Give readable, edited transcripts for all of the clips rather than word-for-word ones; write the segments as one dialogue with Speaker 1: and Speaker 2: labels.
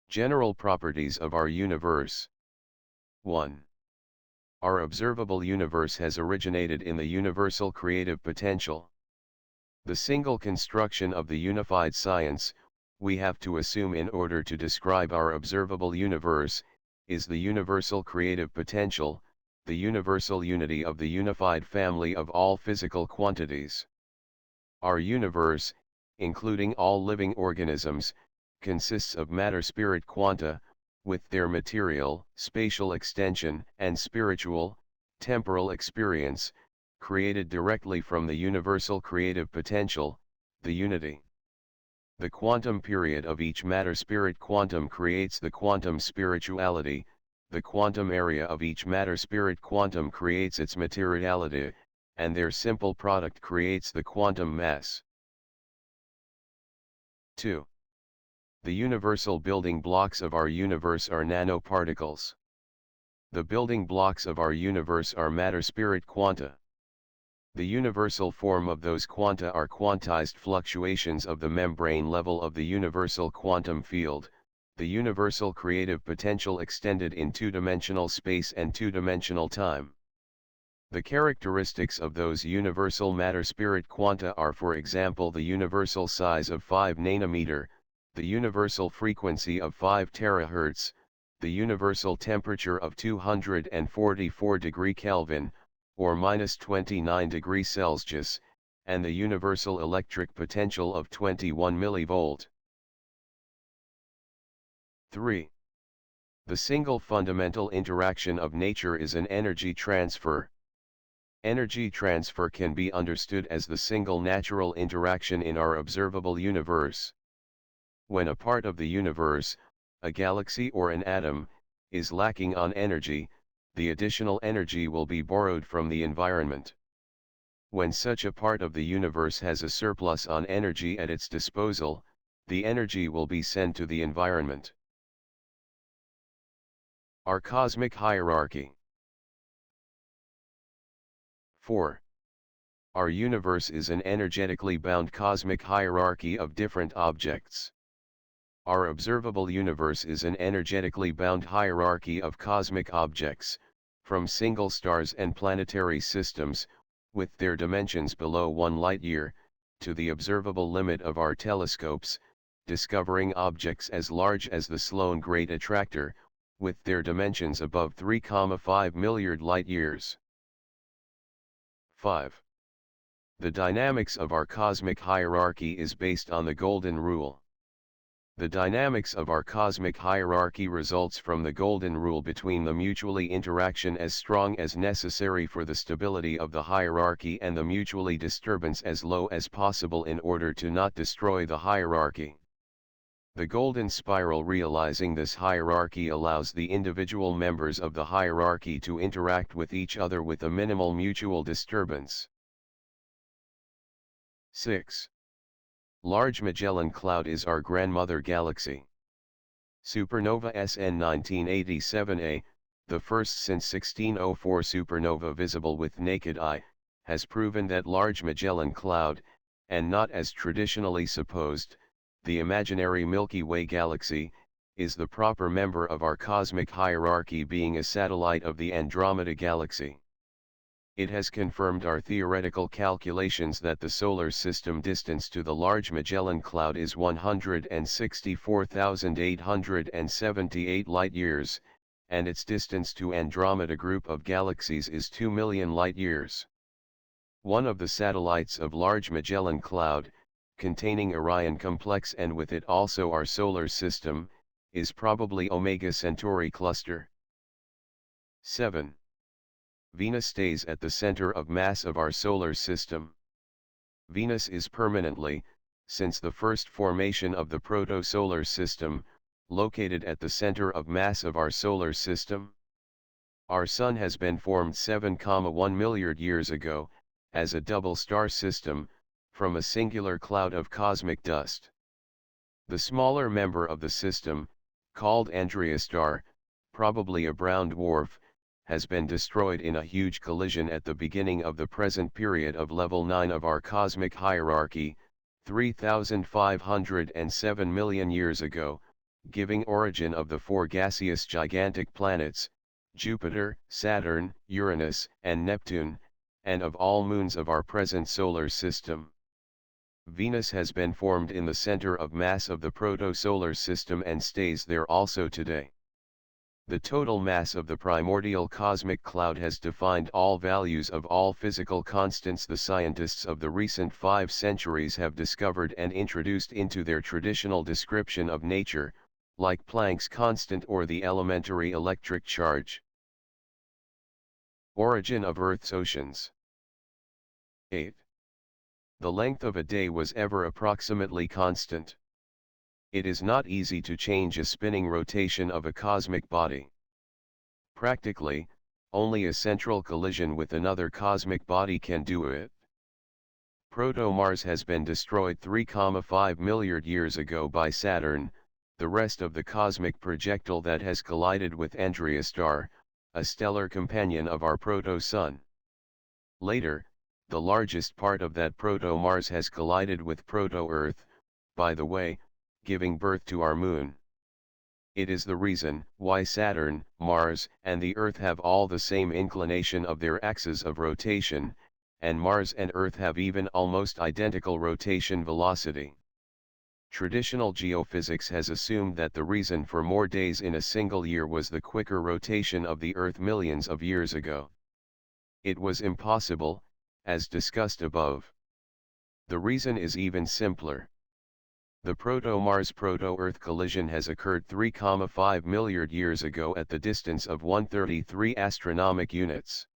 Speaker 1: General properties of our universe. 1. Our observable universe has originated in the universal creative potential. The single construction of the unified science, we have to assume in order to describe our observable universe, is the universal creative potential, the universal unity of the unified family of all physical quantities. Our universe, including all living organisms, consists of matter-spirit quanta, with their material, spatial extension, and spiritual, temporal experience, created directly from the universal creative potential, the unity. The quantum period of each matter-spirit quantum creates the quantum spirituality, the quantum area of each matter-spirit quantum creates its materiality, and their simple product creates the quantum mass. 2. The universal building blocks of our universe are nanoparticles. The building blocks of our universe are matter-spirit quanta. The universal form of those quanta are quantized fluctuations of the membrane level of the universal quantum field, the universal creative potential extended in two-dimensional space and two-dimensional time. The characteristics of those universal matter-spirit quanta are, for example, the universal size of 5 nanometer, the universal frequency of 5 terahertz, the universal temperature of 244 degree Kelvin, or -29 degrees Celsius, and the universal electric potential of 21 millivolt. 3. The single fundamental interaction of nature is an energy transfer. Energy transfer can be understood as the single natural interaction in our observable universe. When a part of the universe, a galaxy or an atom, is lacking on energy, the additional energy will be borrowed from the environment. When such a part of the universe has a surplus on energy at its disposal, the energy will be sent to the environment. Our cosmic hierarchy. 4. Our universe is an energetically bound cosmic hierarchy of different objects. Our observable universe is an energetically bound hierarchy of cosmic objects, from single stars and planetary systems, with their dimensions below 1 light-year, to the observable limit of our telescopes, discovering objects as large as the Sloan Great Attractor, with their dimensions above 3,5 milliard light-years. 5. The dynamics of our cosmic hierarchy is based on the Golden Rule. The dynamics of our cosmic hierarchy results from the Golden Rule between the mutually interaction as strong as necessary for the stability of the hierarchy and the mutually disturbance as low as possible in order to not destroy the hierarchy. The golden spiral realizing this hierarchy allows the individual members of the hierarchy to interact with each other with a minimal mutual disturbance. 6. Large Magellan Cloud is our grandmother galaxy. Supernova SN 1987A, the first since 1604 supernova visible with naked eye, has proven that Large Magellan Cloud, and not as traditionally supposed, the imaginary Milky Way galaxy, is the proper member of our cosmic hierarchy, being a satellite of the Andromeda galaxy. It has confirmed our theoretical calculations that the solar system distance to the Large Magellan Cloud is 164,878 light-years, and its distance to Andromeda group of galaxies is 2 million light-years. One of the satellites of Large Magellan Cloud, containing Orion Complex and with it also our solar system, is probably Omega Centauri cluster. 7. Venus stays at the center of mass of our solar system. Venus is permanently, since the first formation of the proto-solar system, located at the center of mass of our solar system. Our Sun has been formed 7,1 milliard years ago, as a double star system, from a singular cloud of cosmic dust. The smaller member of the system, called Andreas star, probably a brown dwarf, has been destroyed in a huge collision at the beginning of the present period of level 9 of our cosmic hierarchy, 3,507 million years ago, giving origin of the four gaseous gigantic planets, Jupiter, Saturn, Uranus, and Neptune, and of all moons of our present solar system. Venus has been formed in the center of mass of the proto-solar system and stays there also today. The total mass of the primordial cosmic cloud has defined all values of all physical constants the scientists of the recent 5 centuries have discovered and introduced into their traditional description of nature, like Planck's constant or the elementary electric charge. Origin of Earth's oceans. 8. The length of a day was ever approximately constant. It is not easy to change a spinning rotation of a cosmic body. Practically, only a central collision with another cosmic body can do it. Proto-Mars has been destroyed 3,5 milliard years ago by Saturn, the rest of the cosmic projectile that has collided with Andreas star, a stellar companion of our proto-Sun. Later, the largest part of that proto-Mars has collided with proto-Earth, by the way, giving birth to our Moon. It is the reason why Saturn, Mars, and the Earth have all the same inclination of their axes of rotation, and Mars and Earth have even almost identical rotation velocity. Traditional geophysics has assumed that the reason for more days in a single year was the quicker rotation of the Earth millions of years ago. It was impossible, as discussed above. The reason is even simpler. The proto-Mars proto-Earth collision has occurred 3,5 milliard years ago at the distance of 133 astronomic units.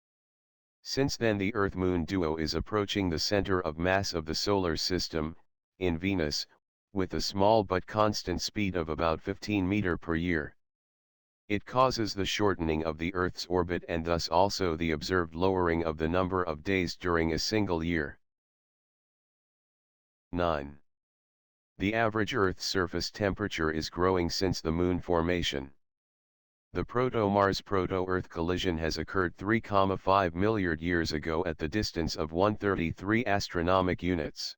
Speaker 1: Since then the Earth-Moon duo is approaching the center of mass of the solar system, in Venus, with a small but constant speed of about 15 meters per year. It causes the shortening of the Earth's orbit and thus also the observed lowering of the number of days during a single year. 9. The average Earth's surface temperature is growing since the Moon formation. The proto-Mars proto-Earth collision has occurred 3,5 milliard years ago at the distance of 133 astronomic units.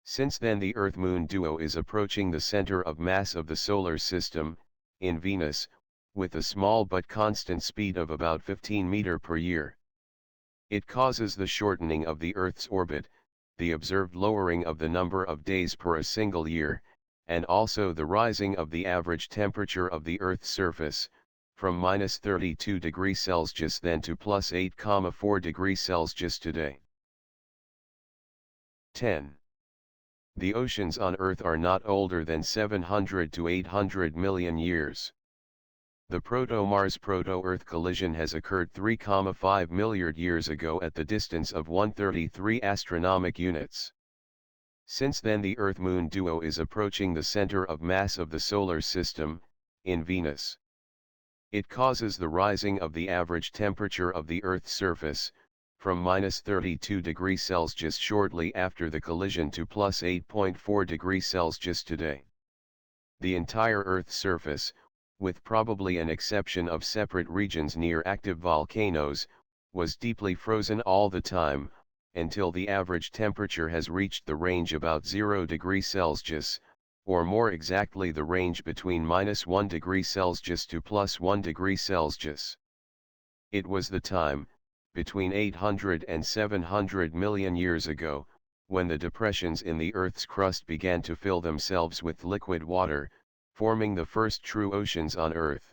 Speaker 1: Since then the Earth-Moon duo is approaching the center of mass of the solar system, in Venus, with a small but constant speed of about 15 meters per year. It causes the shortening of the Earth's orbit, the observed lowering of the number of days per a single year, and also the rising of the average temperature of the Earth's surface, from -32 degrees Celsius then to +8,4 degrees Celsius today. 10. The oceans on Earth are not older than 700 to 800 million years. The proto-Mars proto-Earth collision has occurred 3,5 milliard years ago at the distance of 133 astronomic units. Since then the Earth-Moon duo is approaching the center of mass of the solar system, in Venus. It causes the rising of the average temperature of the Earth's surface, from -32 degrees Celsius shortly after the collision to +8.4 degrees Celsius today. The entire Earth's surface, with probably an exception of separate regions near active volcanoes, was deeply frozen all the time, until the average temperature has reached the range about 0 degrees Celsius, or more exactly the range between -1 degree Celsius to +1 degree Celsius. It was the time, between 800 and 700 million years ago, when the depressions in the Earth's crust began to fill themselves with liquid water, forming the first true oceans on Earth.